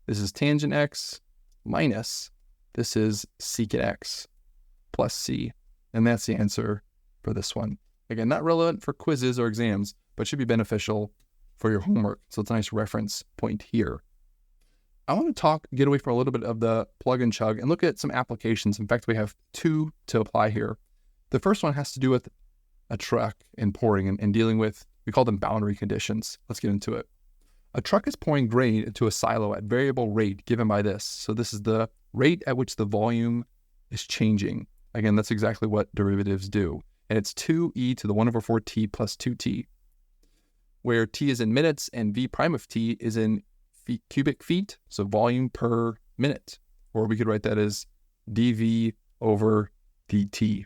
This is tangent x minus, this is secant x plus c. And that's the answer for this one. Again, not relevant for quizzes or exams, but should be beneficial for your homework. So it's a nice reference point here. I want to get away from a little bit of the plug and chug and look at some applications. In fact, we have 2 to apply here. The first one has to do with a truck and pouring and dealing with, we call them boundary conditions. Let's get into it. A truck is pouring grain into a silo at variable rate given by this. So this is the rate at which the volume is changing. Again, that's exactly what derivatives do. And it's 2e to the 1 over 4t plus 2t, where t is in minutes and v prime of t is in cubic feet, so volume per minute. Or we could write that as dv over dt.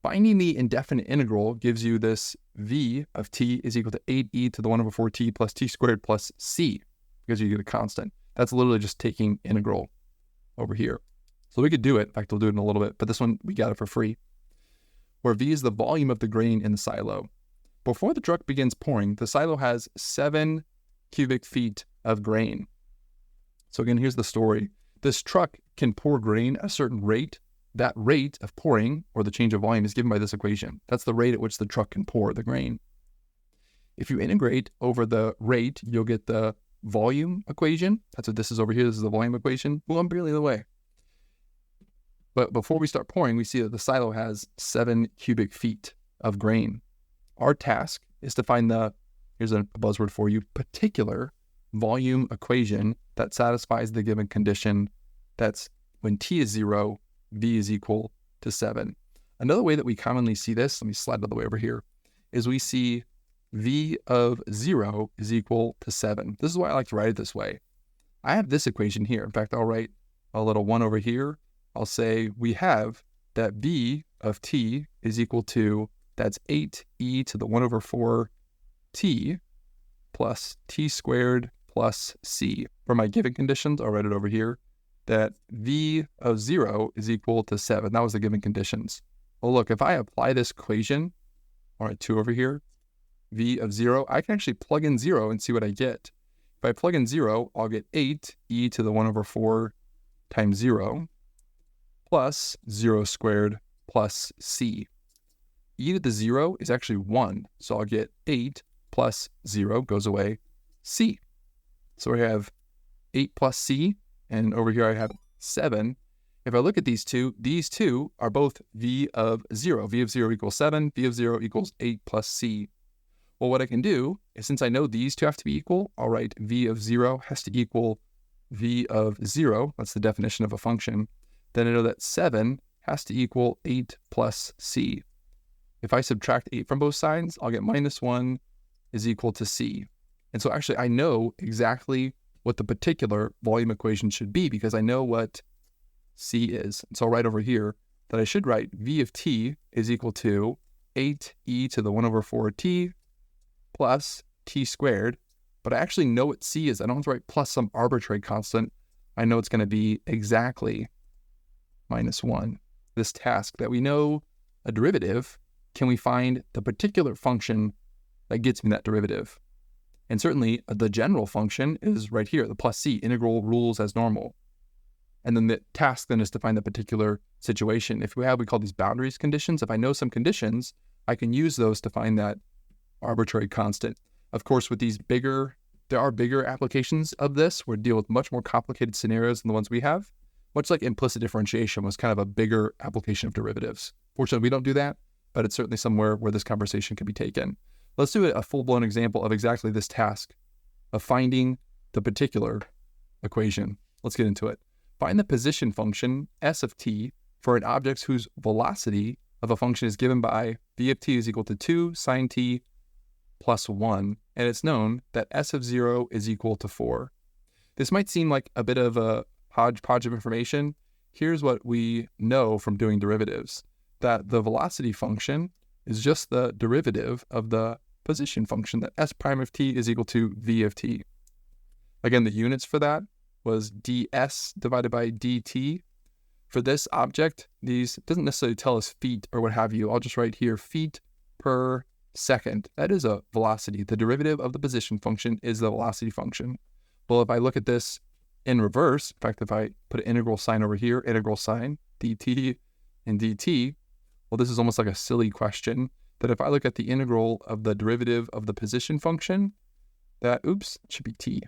Finding the indefinite integral gives you this v of t is equal to 8e to the 1 over 4t plus t squared plus c, because you get a constant. That's literally just taking integral over here. So we could do it. In fact, we'll do it in a little bit, but this one, we got it for free. Where v is the volume of the grain in the silo. Before the truck begins pouring, the silo has 7 cubic feet of grain. So again, here's the story. This truck can pour grain at a certain rate. That rate of pouring, or the change of volume, is given by this equation. That's the rate at which the truck can pour the grain. If you integrate over the rate, you'll get the volume equation. That's what this is over here. This is the volume equation. Well, I'm barely the way. But before we start pouring, we see that the silo has 7 cubic feet of grain. Our task is to find the, here's a buzzword for you, particular volume equation that satisfies the given condition. That's when t is 0, v is equal to 7. Another way that we commonly see this, let me slide it all the way over here, is we see v of 0 is equal to 7. This is why I like to write it this way. I have this equation here. In fact, I'll write a little 1 over here. I'll say we have that v of t is equal to, that's 8e to the 1 over 4t plus t squared plus c. For my given conditions, I'll write it over here, that v of 0 is equal to 7. That was the given conditions. Well, look, if I apply this equation, I'll write 2 over here, v of 0, I can actually plug in 0 and see what I get. If I plug in 0, I'll get 8e to the 1 over 4 times 0 plus 0 squared plus c. E to the 0 is actually 1, so I'll get 8 plus 0 goes away, c. So we have 8 plus c, and over here I have 7. If I look at these two are both v of 0. v of 0 equals 7, v of 0 equals 8 plus c. Well, what I can do is, since I know these two have to be equal, I'll write v of 0 has to equal v of 0. That's the definition of a function. Then I know that 7 has to equal 8 plus c. If I subtract 8 from both sides, I'll get minus 1 is equal to c. And so actually I know exactly what the particular volume equation should be because I know what c is. And so I'll write over here that I should write v of t is equal to 8e to the 1 over 4t plus t squared. But I actually know what c is. I don't have to write plus some arbitrary constant. I know it's going to be exactly minus 1. This task that we know a derivative, can we find the particular function that gets me that derivative? And certainly the general function is right here, the plus c, integral rules as normal. And then the task then is to find the particular situation. If we call these boundaries conditions. If I know some conditions, I can use those to find that arbitrary constant. Of course, with these there are bigger applications of this where we deal with much more complicated scenarios than the ones we have. Much like implicit differentiation was kind of a bigger application of derivatives. Fortunately, we don't do that, but it's certainly somewhere where this conversation can be taken. Let's do a full-blown example of exactly this task of finding the particular equation. Let's get into it. Find the position function s of t for an object whose velocity of a function is given by v of t is equal to 2 sine t plus 1, and it's known that s of 0 is equal to 4. This might seem like a bit of a hodgepodge of information. Here's what we know from doing derivatives, that the velocity function is just the derivative of the position function, that s prime of t is equal to v of t. Again, the units for that was ds divided by dt. For this object, these doesn't necessarily tell us feet or what have you. I'll just write here feet per second. That is a velocity. The derivative of the position function is the velocity function. Well, if I look at this in reverse, in fact, if I put an integral sign over here, integral sign, dt and dt, well, this is almost like a silly question, that if I look at the integral of the derivative of the position function, that, it should be t.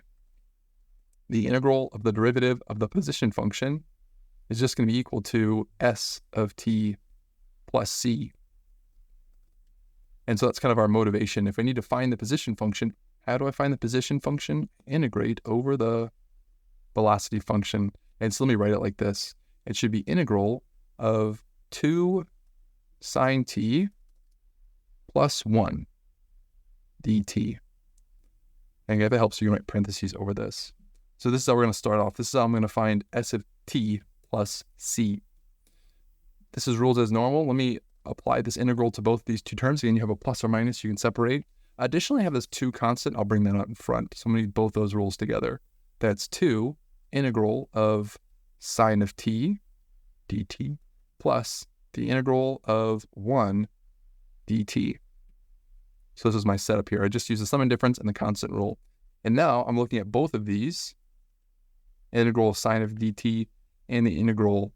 The integral of the derivative of the position function is just going to be equal to s of t plus c. And so that's kind of our motivation. If I need to find the position function, how do I find the position function? Integrate over the velocity function. And so let me write it like this. It should be integral of 2 sine t plus 1 dt. And if it helps, you can write parentheses over this. So this is how we're going to start off. This is how I'm going to find s of t plus c. This is rules as normal. Let me apply this integral to both these two terms. Again, you have a plus or minus, you can separate. Additionally, I have this 2 constant. I'll bring that out in front. So I'm going to need both those rules together. That's 2 integral of sine of t dt plus the integral of 1 dt. So this is my setup here. I just use the sum and difference and the constant rule. And now I'm looking at both of these, integral of sine of dt and the integral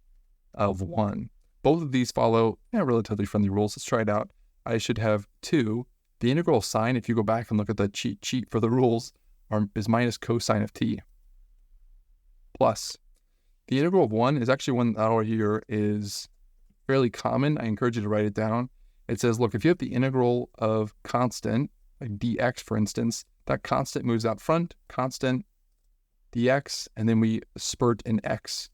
of 1. Both of these follow relatively friendly rules. Let's try it out. I should have 2. The integral of sine, if you go back and look at the cheat sheet for the rules, is minus cosine of t. Plus, the integral of 1 is actually one that over here is fairly common. I encourage you to write it down. It says, look, if you have the integral of constant, like dx for instance, that constant moves out front, constant dx, and then we spurt an x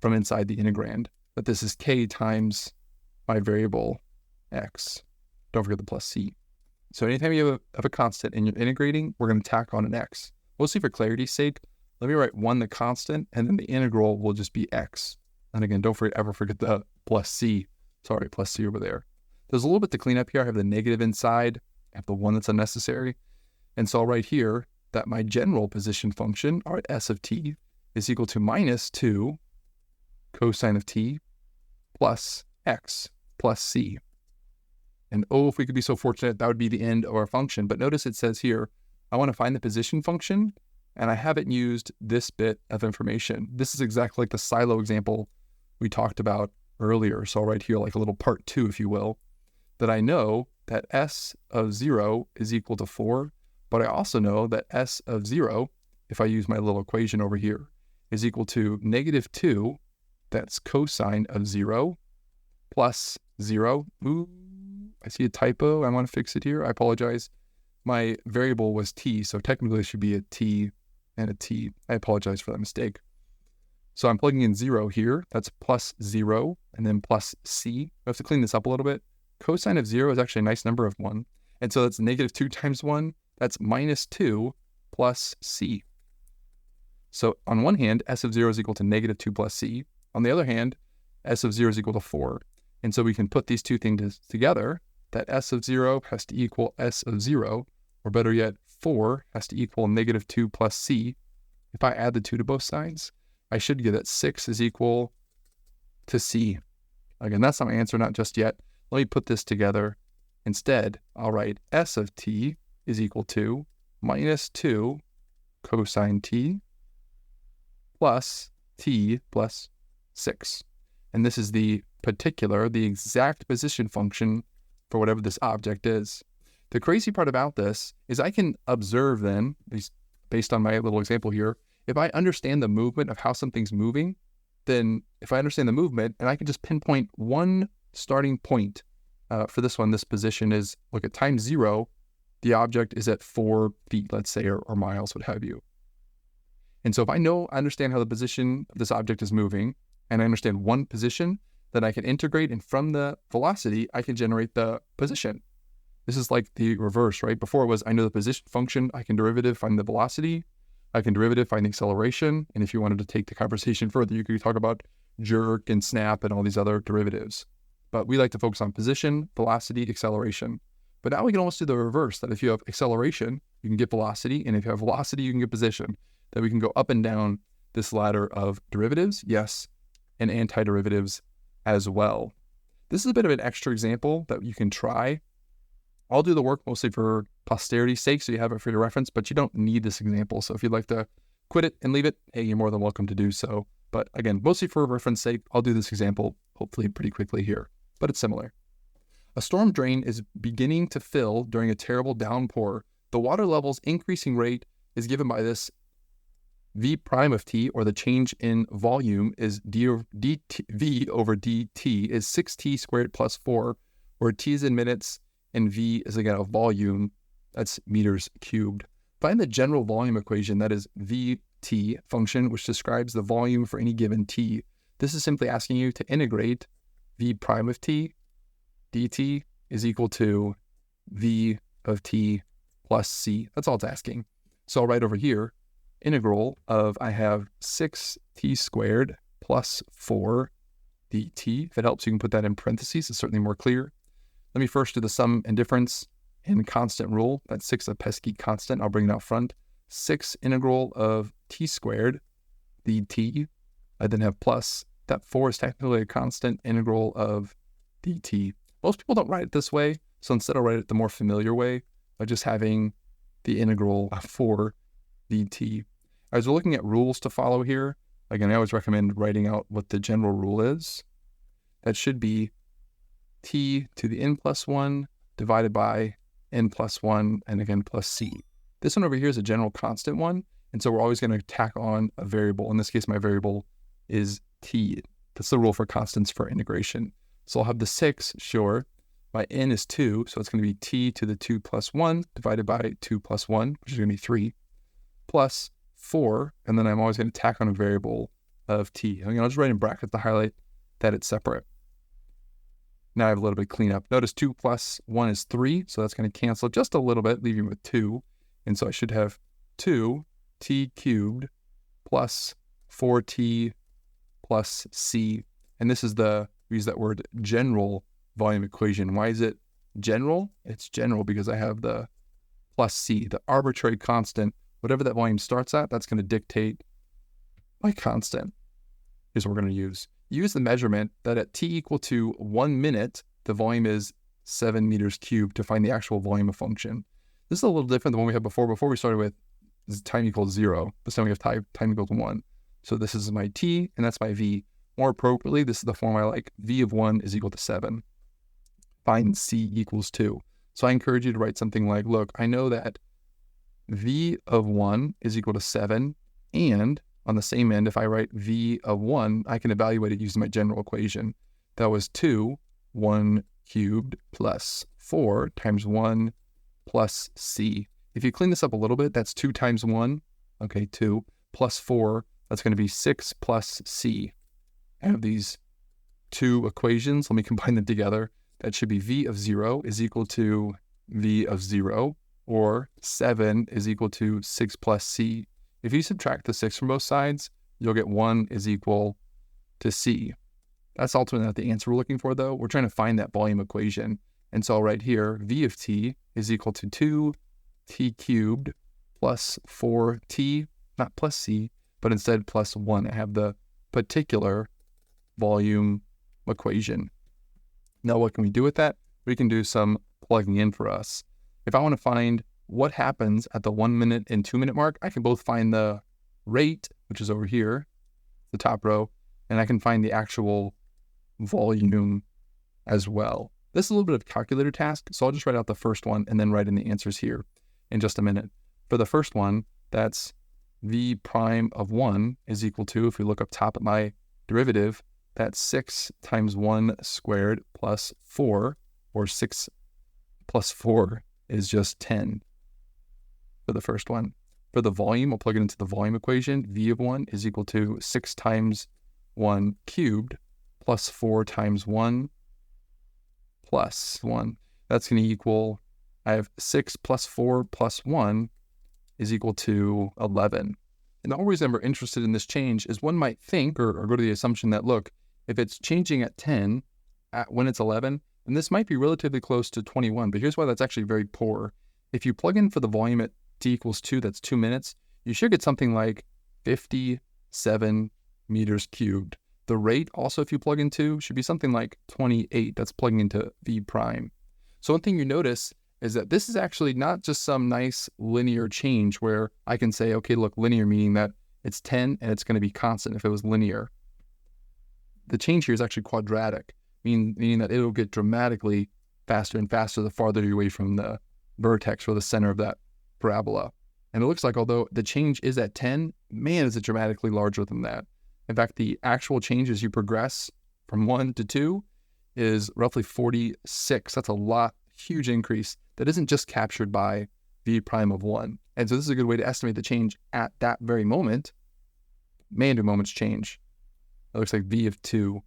from inside the integrand. But this is k times my variable x. Don't forget the plus c. So anytime you have a constant and you're integrating, we're going to tack on an x. Mostly for clarity's sake, let me write 1 the constant, and then the integral will just be x. And again, don't ever forget the plus c. Sorry, plus c over there. There's a little bit to clean up here. I have the negative inside. I have the 1 that's unnecessary. And so I'll write here that my general position function, our s of t, is equal to minus 2 cosine of t plus x plus c. And oh, if we could be so fortunate, that would be the end of our function. But notice it says here, I want to find the position function, and I haven't used this bit of information. This is exactly like the silo example we talked about earlier. So I'll write here like a little part 2, if you will, that I know that s of 0 is equal to 4, but I also know that s of 0, if I use my little equation over here, is equal to negative 2, that's cosine of 0, plus 0. Ooh, I see a typo. I want to fix it here. I apologize. My variable was t, so technically it should be a t and a t. I apologize for that mistake. So I'm plugging in 0 here. That's plus 0, and then plus c. I have to clean this up a little bit. Cosine of 0 is actually a nice number of 1. And so that's negative 2 times 1. That's minus 2 plus c. So on one hand, s of 0 is equal to negative 2 plus c. On the other hand, s of 0 is equal to 4. And so we can put these two things together, that s of 0 has to equal s of 0, or better yet, 4 has to equal negative 2 plus c. If I add the 2 to both sides, I should get that 6 is equal to c. Again, that's not my answer, not just yet. Let me put this together. Instead, I'll write s of t is equal to minus 2 cosine t plus t plus 6. And this is the exact position function for whatever this object is. The crazy part about this is I can observe then, based on my little example here, if I understand the movement of how something's moving, then if I understand the movement, and I can just pinpoint one starting point for this one, this position is, look at time 0, the object is at 4 feet, let's say, or miles, what have you. And so if I understand how the position of this object is moving, and I understand one position, then I can integrate, and from the velocity, I can generate the position. This is like the reverse, right? Before it was, I know the position function, I can derivative find the velocity, I can derivative find the acceleration, and if you wanted to take the conversation further, you could talk about jerk and snap and all these other derivatives. But we like to focus on position, velocity, acceleration. But now we can almost do the reverse, that if you have acceleration, you can get velocity, and if you have velocity, you can get position. That we can go up and down this ladder of derivatives, yes, and antiderivatives as well. This is a bit of an extra example that you can try. I'll do the work mostly for posterity's sake, so you have it for your reference, but you don't need this example. So if you'd like to quit it and leave it, hey, you're more than welcome to do so. But again, mostly for reference sake, I'll do this example hopefully pretty quickly here, but it's similar. A storm drain is beginning to fill during a terrible downpour. The water level's increasing rate is given by this v prime of t, or the change in volume, is v over dt is 6t squared plus 4, where t is in minutes and v is, again, a volume, that's meters cubed. Find the general volume equation, that is vt function, which describes the volume for any given t. This is simply asking you to integrate v prime of t dt is equal to v of t plus c. That's all it's asking. So I'll write over here, integral of, I have 6t squared plus 4 dt. If it helps, you can put that in parentheses. It's certainly more clear. Let me first do the sum and difference in constant rule. That's 6, a pesky constant. I'll bring it out front. 6 integral of t squared dt. I then have plus. That 4 is technically a constant integral of dt. Most people don't write it this way, so instead I'll write it the more familiar way by just having the integral of 4 dt. As we're looking at rules to follow here, again, I always recommend writing out what the general rule is. That should be t to the n plus 1 divided by n plus 1, and again, plus c. This one over here is a general constant one, and so we're always going to tack on a variable. In this case, my variable is t. That's the rule for constants for integration. So I'll have the 6, sure. My n is 2, so it's going to be t to the 2 plus 1 divided by 2 plus 1, which is going to be 3, plus 4, and then I'm always going to tack on a variable of t. I'll just write in brackets to highlight that it's separate. Now I have a little bit of cleanup. Notice 2 plus 1 is 3, so that's going to cancel just a little bit, leaving me with 2. And so I should have 2t cubed plus 4t plus c. And this is we use that word general volume equation. Why is it general? It's general because I have the plus c, the arbitrary constant. Whatever that volume starts at, that's going to dictate my constant, is what we're going to use. Use the measurement that at t equal to 1 minute, the volume is 7 meters cubed to find the actual volume of function. This is a little different than what we had before. Before we started with time equals 0. This time we have time equals 1. So this is my t, and that's my v. More appropriately, this is the form I like. V of 1 is equal to 7. Find c equals 2. So I encourage you to write something like, look, I know that v of 1 is equal to 7, and on the same end, if I write v of 1, I can evaluate it using my general equation. That was 2, 1 cubed plus 4 times 1 plus c. If you clean this up a little bit, that's 2 times 1, okay, 2, plus 4, that's going to be 6 plus c. I have these two equations. Let me combine them together. That should be v of 0 is equal to v of 0, or 7 is equal to 6 plus c. If you subtract the 6 from both sides, you'll get 1 is equal to c. That's ultimately not the answer we're looking for, though. We're trying to find that volume equation. And so I'll write here, v of t is equal to 2t cubed plus 4t, not plus c, but instead plus 1. I have the particular volume equation. Now what can we do with that? We can do some plugging in for us. If I want to find what happens at the 1 minute and 2 minute mark, I can both find the rate, which is over here, the top row, and I can find the actual volume as well. This is a little bit of a calculator task, so I'll just write out the first one and then write in the answers here in just a minute. For the first one, that's v prime of 1 is equal to, if we look up top at my derivative, that's 6 times 1 squared plus 4, or 6 plus 4 is just 10 for the first one. For the volume, I'll plug it into the volume equation. V of 1 is equal to 6 times 1 cubed plus 4 times 1 plus 1. That's going to equal, I have 6 plus 4 plus 1 is equal to 11. And the whole reason we're interested in this change is one might think or go to the assumption that, look, if it's changing at 10 when it's 11, then this might be relatively close to 21. But here's why that's actually very poor. If you plug in for the volume at t equals 2, that's 2 minutes, you should get something like 57 meters cubed. The rate also, if you plug in 2, should be something like 28. That's plugging into v prime. So one thing you notice is that this is actually not just some nice linear change where I can say, okay, look, linear meaning that it's 10 and it's going to be constant if it was linear. The change here is actually quadratic, meaning that it'll get dramatically faster and faster the farther you're away from the vertex or the center of that parabola. And it looks like although the change is at 10, man, is it dramatically larger than that. In fact, the actual change as you progress from 1 to 2 is roughly 46. That's a lot, huge increase that isn't just captured by v prime of 1. And so this is a good way to estimate the change at that very moment. Man, do moments change. It looks like v of 2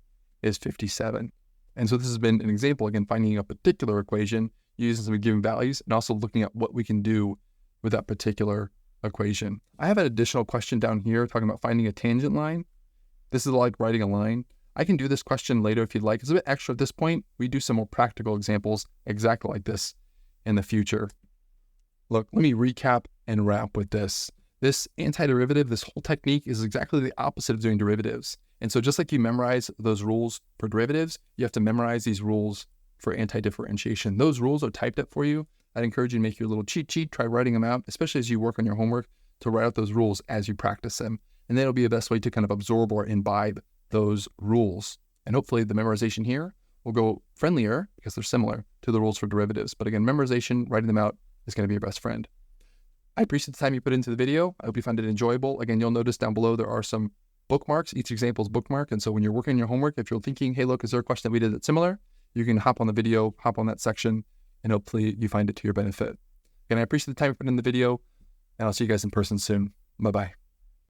is 57. And so this has been an example, again, finding a particular equation using some given values and also looking at what we can do with that particular equation. I have an additional question down here talking about finding a tangent line. This is like writing a line. I can do this question later if you'd like. It's a bit extra at this point. We do some more practical examples exactly like this in the future. Look, let me recap and wrap with this. This antiderivative, this whole technique is exactly the opposite of doing derivatives. And so just like you memorize those rules for derivatives, you have to memorize these rules for anti-differentiation. Those rules are typed up for you. I'd encourage you to make your little cheat sheet, try writing them out, especially as you work on your homework, to write out those rules as you practice them. And that'll be the best way to kind of absorb or imbibe those rules. And hopefully the memorization here will go friendlier because they're similar to the rules for derivatives. But again, memorization, writing them out is going to be your best friend. I appreciate the time you put into the video. I hope you found it enjoyable. Again, you'll notice down below there are some bookmarks. Each example is bookmarked. And so when you're working on your homework, if you're thinking, hey, look, is there a question that we did that's similar? You can hop on the video, hop on that section, and hopefully you find it to your benefit. Again, I appreciate the time you put in the video, and I'll see you guys in person soon. Bye-bye.